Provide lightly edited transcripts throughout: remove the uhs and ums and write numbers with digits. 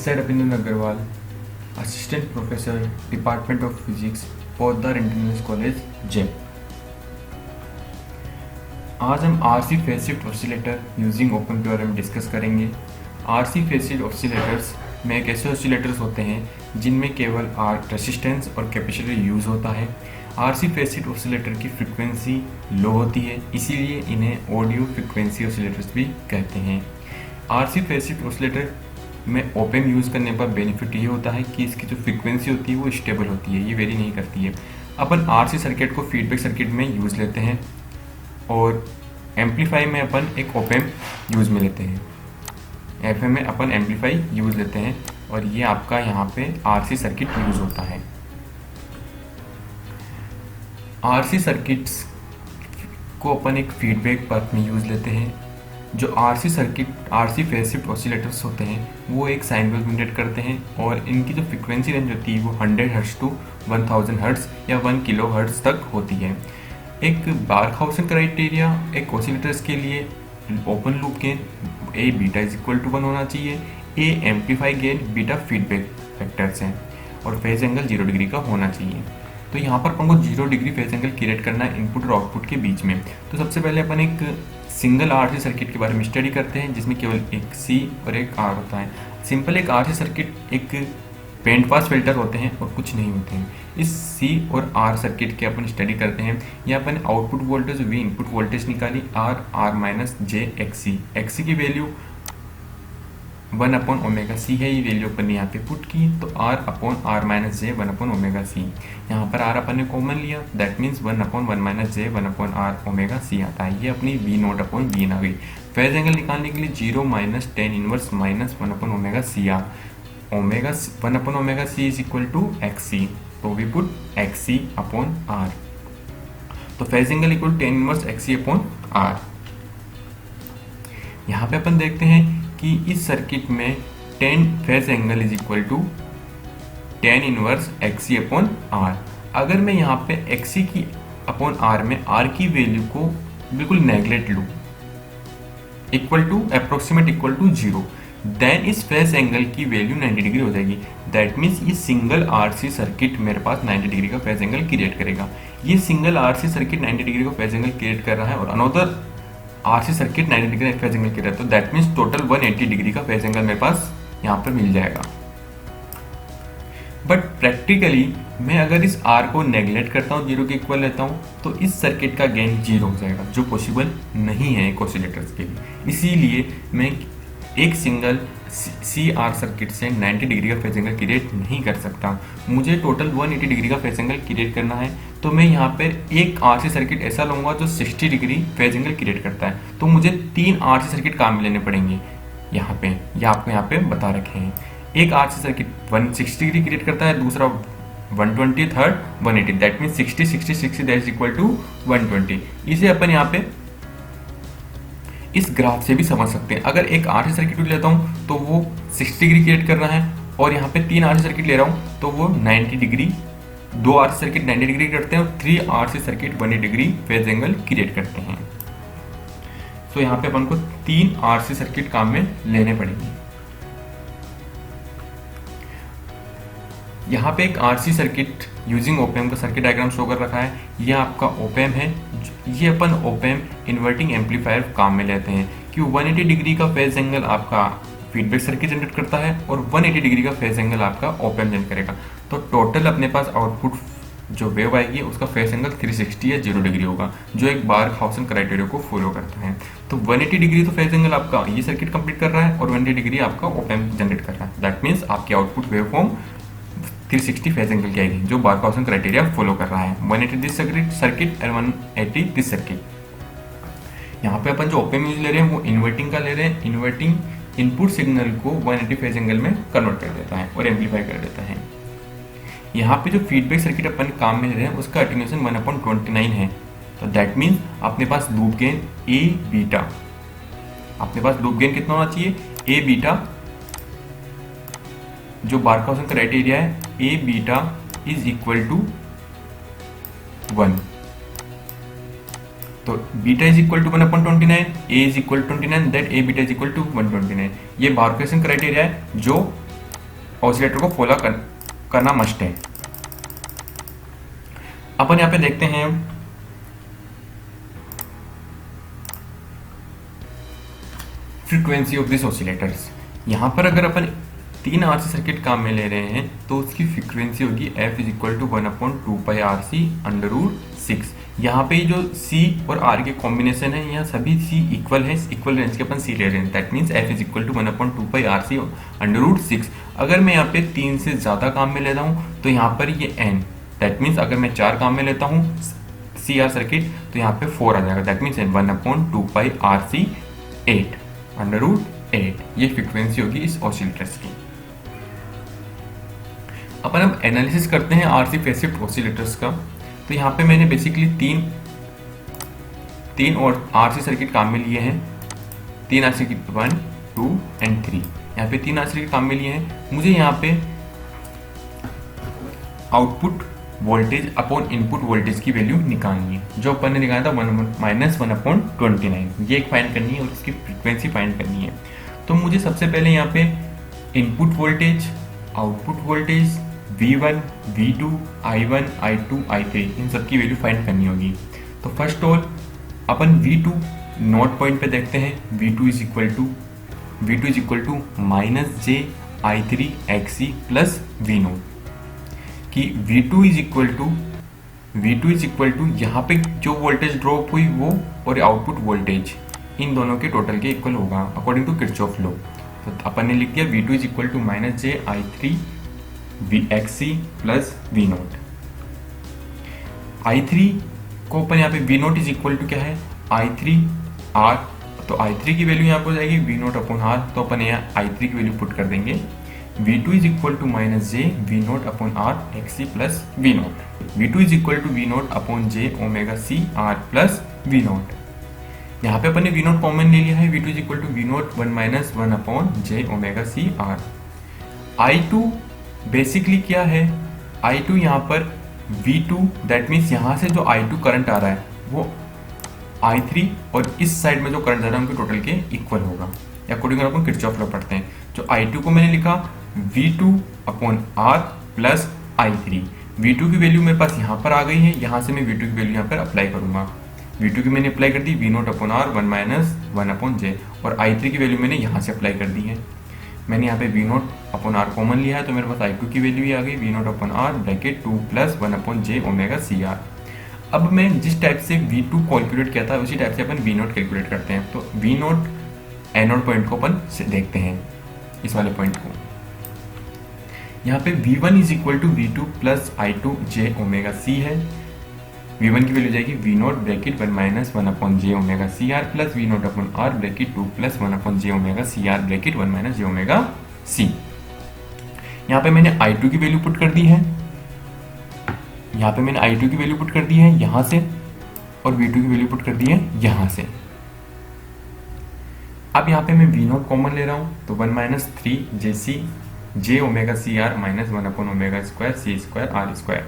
This side Abhinandan Agarwal, Assistant Professor, Department of Physics, Poddar international college Jaipur. आज हम RC phase shift oscillator using open के बारे में discuss करेंगे। आरसी फेज शिफ्ट ऑसिलेटर्स में एक ऐसे ऑसिलेटर्स होते हैं जिनमें केवल आर रेसिस्टेंस और कैपेसिटर यूज़ होता है। आरसी फेज शिफ्ट ऑसिलेटर की फ्रिक्वेंसी लो होती है, इसीलिए इन्हें ऑडियो फ्रिक्वेंसी ऑसिलेटर्स भी कहते हैं। आरसी फेज शिफ्ट ऑसिलेटर में ओपन यूज़ करने पर बेनिफिट ये होता है कि इसकी जो फ्रिक्वेंसी होती है वो स्टेबल होती है, ये वेरी नहीं करती है। अपन आरसी सर्किट को फीडबैक सर्किट में यूज़ लेते हैं और एम्पलीफाई में अपन एक ओपन यूज़ में लेते हैं। एफएम में अपन एम्पलीफाई यूज़ लेते हैं और ये आपका यहाँ पे आरसी सर्किट यूज़ होता है। आरसी सर्किट्स को अपन एक फीडबैक पर्थ में यूज़ लेते हैं। जो आरसी फेज शिफ्ट ऑसिलेटर्स होते हैं वो एक साइन वेव जनरेट करते हैं और इनकी जो फ्रिक्वेंसी रेंज होती है वो 100 हर्ट्ज टू 1000 हर्ट्ज या 1 किलो हर्ट्ज तक होती है। एक बारखाउसेन क्राइटेरिया एक ऑसिलेटर्स के लिए open loop gain A beta is equal to 1 होना चाहिए, A amplify gain beta feedback factors हैं और फेज एंगल 0 डिग्री का होना चाहिए। तो यहाँ पर अपन को 0 डिग्री फेज एंगल क्रिएट करना है इनपुट और आउटपुट के बीच में। तो सबसे पहले अपन एक सिंगल आरसी सर्किट के बारे में स्टडी करते हैं जिसमें केवल एक सी और एक आर होता है। सिंपल एक आरसी सर्किट एक बैंड पास फिल्टर होते हैं और कुछ नहीं होते हैं। इस सी और आर सर्किट के अपन स्टडी करते हैं। यहाँ अपन output voltage V input voltage निकाली आर माइनस जे एक्सी की वैल्यू 1/ओमेगा c है, ये वैल्यू अपन ने यहाँ पे पुट की तो r/r माइनस जे 1/ओमेगा c। यहाँ पर r अपन ने कॉमन लिया, that means 1/1 minus J 1/r omega c आता है। ये अपनी v0/v आ गई। फेज एंगल निकालने के लिए 0 माइनस tan इनवर्स माइनस 1/ओमेगा c r ओमेगा 1/ओमेगा c is equal to xc, तो वी पुट xc/r। तो phase angle equal tan inverse xc/r। यहाँ पे अपन देखते हैं कि इस सर्किट में tan phase angle is equal to tan inverse xc/r। अगर मैं यहाँ पे xc की अपॉन r में r की वैल्यू को बिल्कुल नेगलेक्ट लूँ equal to approximate equal to 0, then इस फेज एंगल की वैल्यू 90 डिग्री हो जाएगी। दैट मीन्स ये सिंगल आरसी सर्किट मेरे पास 90 डिग्री का फेज एंगल क्रिएट करेगा। ये सिंगल आरसी सर्किट 90 डिग्री का फेज एंगल क्रिएट कर रहा है और अनदर आरसी सर्किट 90 डिग्री का फेज एंगल क्रिएट है, तो दैट मीन्स टोटल 180 डिग्री का फेज एंगल मेरे पास यहाँ पर मिल जाएगा। बट प्रैक्टिकली मैं अगर इस R को नेगलेक्ट करता हूँ, 0 के इक्वल लेता हूँ, तो इस सर्किट का गेन 0 हो जाएगा, जो पॉसिबल नहीं है एक ऑसिलेटर्स के लिए। इसीलिए मैं एक सिंगल CR सर्किट से 90 डिग्री का फेज एंगल क्रिएट नहीं कर सकता। मुझे टोटल 180 डिग्री का फेज एंगल क्रिएट करना है, तो मैं यहाँ पर एक RC सर्किट ऐसा लूँगा जो 60 डिग्री फेज एंगल क्रिएट करता है। तो मुझे 3 RC सर्किट काम में लेने पड़ेंगे यहाँ पे, या आपको यहाँ पे बता रखे हैं। एक RC सर्किट 160 डिग्री क्रिएट करता है, दूसरा 120, third 180, that means 60 60 60 that is equal to 120। इसे अपन यहाँ पे इस ग्राफ से भी समझ सकते हैं। अगर एक RC सर्किट लेता हूँ तो वो 60 डिग्री क्रिएट कर रहा है और यहाँ पे 3 RC सर्किट ले रहा हूँ तो वो 90 डिग्री, 2 RC सर्किट 90 डिग्री करते हैं और 3 RC circuit 180 degree phase angle create करते हैं। तो यहाँ पे अपन को 3 RC सर्किट काम में लेने पड़ेंगे। यहाँ पे एक RC सर्किट यूजिंग ओपैम्प का सर्किट डायग्राम शो कर रखा है। यह आपका ओपैम्प है। ये अपन ओपैम्प इन्वर्टिंग एम्पलीफायर काम में लेते हैं कि 180 डिग्री का फेज एंगल आपका फीडबैक सर्किट जनरेट करता है और 180 डिग्री का फेज एंगल आपका ओपैम्प जनरेट करेगा। तो टोटल अपने पास आउटपुट जो वेव आएगी उसका फेज एंगल 360 या 0 डिग्री होगा, जो एक बारखाउसेन क्राइटेरिया को फॉलो करता है। तो 180 डिग्री तो फेज एंगल आपका ये सर्किट कंप्लीट कर रहा है और 180 डिग्री आपका ओपैम्प जनरेट कर रहा है। दैट मीन्स आपकी output wave form 360 phase angle की आएगी, जो बारखाउसेन क्राइटेरिया फॉलो कर रहा है। 180 this circuit and 180 this circuit. यहाँ पे अपन जो ओपैम्प यूज ले रहे हैं वो इन्वर्टिंग का ले रहे हैं। इन्वर्टिंग इनपुट सिग्नल को 180 फेज एंगल में कन्वर्ट कर देता है और एम्पलीफाई कर देता है। यहाँ पे जो फीडबैक सर्किट अपन काम में ले रहे हैं उसका अटेन्यूएशन 1/29 है। तो दैट मीन्स अपने पास लूप गेन ए बीटा, अपने पास लूप गेन कितना होना चाहिए, ए बीटा, जो बारखाउसेन क्राइटेरिया है A beta is equal to 1। तो beta is equal to 1/29, A is equal to 29, that A beta is equal to 129। ये बारखाउसेन क्राइटेरिया है जो ऑसिलेटर को फॉलो करना मस्ट है। अपन यहाँ पे देखते हैं फ्रीक्वेंसी ऑफ दिस ऑसिलेटर्स। यहाँ पर अगर अपन 3 RC सर्किट काम में ले रहे हैं तो उसकी फ्रीक्वेंसी होगी F is equal to 1/2πRC√6। यहाँ पे जो C और R के कॉम्बिनेशन है, यहाँ सभी C इक्वल है, इक्वल रेंज के अपन C ले रहे हैं। That means F is equal to 1/2πRC√6। अगर मैं यहाँ पे 3 से ज़्यादा काम में लेता हूँ तो यहाँ पर ये N, दैट मीन्स अगर मैं 4 काम में लेता हूँ CR सर्किट तो यहाँ पे 4 आ जाएगा। दैट मीन्स 1/2πRC8 ये फ्रीक्वेंसी होगी इस ऑसिलेटर्स की। अपन अब एनालिसिस करते हैं RC फेज शिफ्ट ऑसिलेटर्स का। तो यहाँ पे मैंने बेसिकली तीन और RC सर्किट काम में लिए हैं। 3 RC सर्किट 1, 2 एंड 3। यहाँ पे 3 RC सर्किट काम में लिए हैं। मुझे यहाँ पे output voltage upon input voltage की वैल्यू निकालनी है, जो अपन ने निकाला था 1/29। ये एक फाइंड करनी है और इसकी फ्रीक्वेंसी फाइंड करनी है। तो मुझे सबसे पहले यहाँ पे input voltage, output voltage, V1, V2, I1, I2, I3 इन सब की वैल्यू फाइंड करनी होगी। तो फर्स्ट ऑल अपन V2 नोट पॉइंट पे देखते हैं। V2 is equal to -j/I3XC plus V0 कि V2 इज इक्वल टू यहाँ पे जो वोल्टेज ड्रॉप हुई वो और आउटपुट वोल्टेज इन दोनों के टोटल के इक्वल होगा अकॉर्डिंग टू किरचॉफ लॉ। तो अपन ने लिख दिया V2 is equal to -j/I3XC plus V0। I3 को अपन यहाँ पे V0 इज इक्वल टू क्या है I3R। तो I3 की वैल्यू यहाँ पर हो जाएगी V0/R। तो अपन यहाँ I3 की वैल्यू पुट कर देंगे। V2 is equal to -j/V0/RXC plus V0। V2 is equal to V0/j⍵CR plus V0। यहाँ पे अपन ने V0 कॉमन ले लिया है। V2 is equal to V0 1/1/j⍵CR। I2 basically क्या है, I2 यहाँ पर V2 दैट मीन्स यहाँ से जो I2 करंट आ रहा है वो I3 और इस साइड में जो करंट आ रहा है उनके टोटल के इक्वल होगा अकॉर्डिंग टू अपन किरचॉफ लॉ पढ़ते हैं। जो I2 को मैंने लिखा V2/R प्लस I3। V2 की वैल्यू मेरे पास यहाँ पर आ गई है, यहाँ से मैं V2 की वैल्यू यहाँ पर अप्लाई करूंगा। V2 की मैंने अप्लाई कर दी V0/R 1/1/j और I3 की वैल्यू मैंने यहाँ से अप्लाई कर दी है। मैंने यहाँ पे V0/R कॉमन लिया है तो मेरे पास I2 की वैल्यू ही आ गई V0/R ब्रैकेट 2 प्लस 1/j⍵CR। अब मैं जिस टाइप से V2 कैलकुलेट किया था उसी टाइप से अपन V0 कैलकुलेट करते हैं। तो V0 एनोड पॉइंट को अपन देखते हैं, इस वाले पॉइंट को। यहाँ पे V1 is equal to V2 plus I2j⍵C है। V1 की वैल्यू जाएगी V0 bracket 1/1/j⍵CR plus V0/R bracket 2 plus 1/j⍵CR bracket 1/j⍵C। यहाँ पे मैंने I2 की वैल्यू पुट कर दी है, यहाँ पे मैंने I2 की वैल्यू पुट कर दी है यहाँ से, और V2 की वैल्यू पुट कर दी है यहाँ से। अब यहाँ पे मैं V0 कॉमन ले रहा हूँ तो 1-3 j⍵CR माइनस 1/ω²C²R²।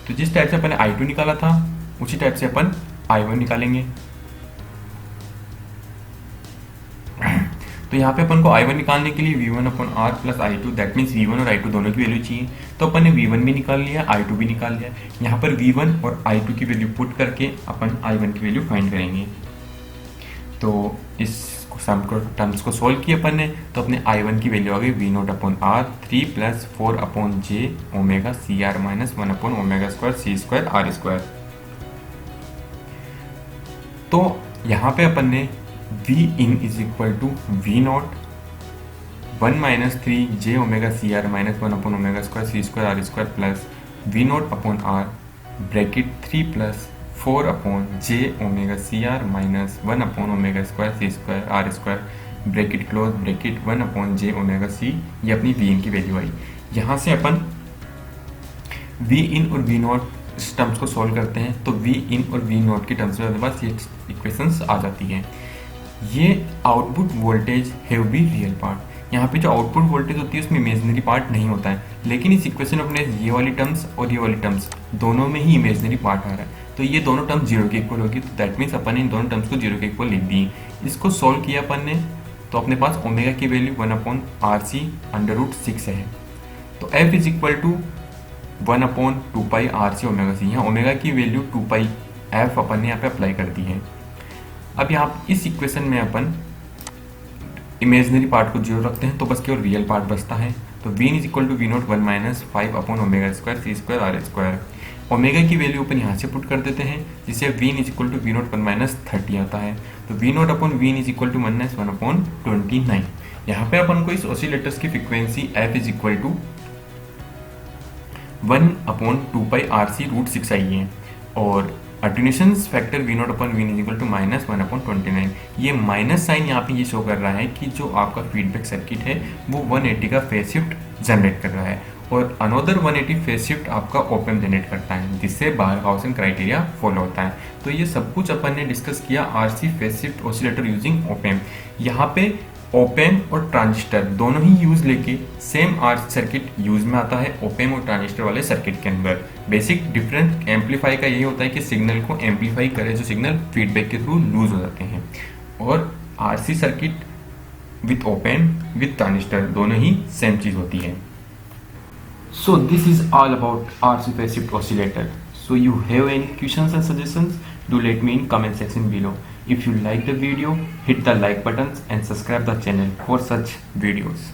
तो जिस टाइप से अपन ने I2 निकाला था उसी टाइप से अपन I1 निकालेंगे। तो यहाँ पे अपन को I1 निकालने के लिए V1/R plus I2 that means V1 और I2 दोनों की वैल्यू चाहिए। तो अपन ने V1 भी निकाल लिया, I2 भी निकाल लिया। यहाँ पर V1 और I2 की वैल्यू पुट करके अपन I1 की वैल्यू फाइंड करेंगे। तो इस सम को टर्म्स को सोल्व किया अपन ने तो अपने I1 की वैल्यू आ गई V0/R 3 plus 4/j⍵CR minus 1/ω²C²R²। तो यहाँ पे अपन ने Vin is equal to V0 1-3 j⍵CR minus 1/ω²C²R² plus V0/R bracket 3 plus 4/j⍵CR minus 1/ω²C²R² bracket close bracket 1/j⍵C। ये अपनी Vin की वैल्यू आई। यहाँ से अपन Vin और V0 टर्म्स को सॉल्व करते हैं तो Vin और V0 की टर्म्स में हमारे पास ये इक्वेशंस आ जाती हैं। ये output voltage have be real part. यहाँ पे जो आउटपुट वोल्टेज होती है उसमें इमेजिनरी पार्ट नहीं होता है, लेकिन इस इक्वेशन अपने ये वाली टर्म्स और ये वाली टर्म्स दोनों में ही इमेजिनरी पार्ट आ रहा है। तो ये दोनों टर्म्स 0 के इक्वल होगी। तो दैट मीन्स अपन ने इन दोनों टर्म्स को 0 के इक्वल लिख दी। इसको सॉल्व किया अपन ने तो अपने पास ओमेगा की वैल्यू 1/RC√6 है। तो F is equal to 1/2 R C omega C. यहाँ ओमेगा की वैल्यू 2 एफ अपन ने यहाँ पे अप्लाई कर दी है। अब यहाँ इस इक्वेशन में अपन इमेजनरी पार्ट को 0 रखते हैं तो बस केवल रियल पार्ट बचता है। तो V in is equal to V naught 1 - 5/ओमेगा square C square R square. Omega की वैल्यू अपन यहाँ से पुट कर देते हैं, जिससे V in is equal to V naught 1 - 30 आता है। तो V naught upon Wien is equal to 1/29। यहाँ पे अपन को इस ऑसिलेटर्स की frequency f is equal to 1/2 R C root 6 आई है, और attenuation factor V naught upon Wien is equal to -1/29। ये माइनस साइन यहाँ पे ये शो कर रहा है कि जो आपका फीडबैक सर्किट है वो 180 का फेज शिफ्ट जनरेट कर रहा है, और अनदर 180 फेज शिफ्ट आपका ओपन जनरेट करता है, जिससे बारखाउसेन क्राइटेरिया फॉलो होता है। तो ये सब कुछ अपन ने डिस्कस किया RC phase shift oscillator using op-amp. यहाँ पे ओपेम और ट्रांजिस्टर दोनों ही यूज लेके सेम आरसी सर्किट यूज में आता है ओपेम और ट्रांजिस्टर वाले सर्किट के अंदर। बेसिक डिफरेंस एम्पलीफाई का यही होता है कि सिग्नल को एम्पलीफाई करे जो सिग्नल फीडबैक के थ्रू लूज हो जाते हैं, और RC circuit with op-amp with transistor दोनों ही सेम चीज होती है। So this is all about RC phase shift oscillator. So you have any questions and suggestions? Do let me in comment section below. If you like the video, hit the like buttons and subscribe the channel for such videos.